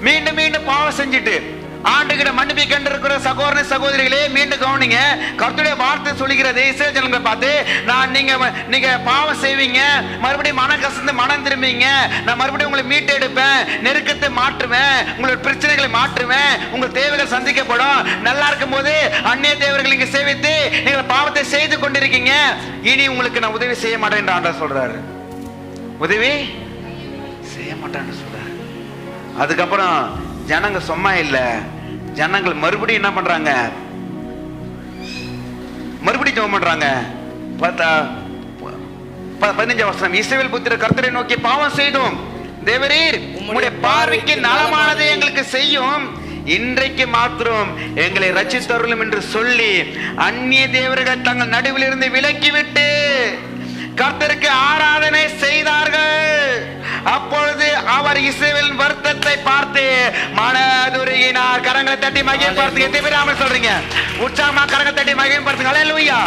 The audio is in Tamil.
மீண்டும் மீண்டும் பாவம் செஞ்சுட்டு ஆண்டுகிட்ட மன்னிப்பு கண்டிருக்கிற சகோதர சகோதரிகளே, மீண்டும் கவனிங்க. கர்த்தருடைய வார்த்தை சொல்லுகிறது இஸ்ரவேல் ஜனங்களை பார்த்து, நான் நீங்க பாவம் செய்வீங்க, மறுபடியும் மனம் கசந்து மனம் திரும்பிங்க, நான் மறுபடியும் உங்களை மீட்டு எடுப்பேன், நெருக்கத்தை மாற்றுவேன், உங்களோட பிரச்சனைகளை மாற்றுவேன், உங்கள் தேவைகள் சந்திக்கப்படும். நல்லா இருக்கும் போது அந்நிய தேவர்கள் இங்க சேவித்து நீங்கள் பாவத்தை செய்து கொண்டிருக்கீங்க, இனி உங்களுக்கு நான் உதவி செய்ய மாட்டேன் என்று ஆண்டவர் சொல்றாரு. உதவி செய்ய மாட்டேன்னு சொல்றாரு. அதுக்கப்புறம் ஜனங்க சும்மா இல்ல, ஜனங்கள் மறுபடியும் என்ன பண்றாங்க? மறுபடியும் ஜெபம் பண்றாங்க. 15 வசனம், இஸ்ரவேல் புத்திரர் கர்த்தரை நோக்கி பாவம் செய்தோம், தேவரீர் உம்முடைய பார்வைக்கு நலமானதை எங்களுக்கு செய்யும், இன்றைக்கு மாத்திரம் எங்களை ரட்சித்தருளும் என்று சொல்லி அந்நிய தேவர்கள் தங்கள் நடுவில் இருந்து விலக்கிவிட்டு கர்த்தருக்கு ஆராதனை செய்தார்கள். அப்பொழுது அவர் இஸ்ரவேலின் வருத்தத்தை பார்த்து மனதுருகினார். கரங்களை தட்டி மகிமைப்படுத்துங்க. எத்தனை பேர் ஆமென் சொல்றீங்க? உற்சாகமா கரங்களை தட்டி மகிமைப்படுத்துங்க. அல்லேலூயா.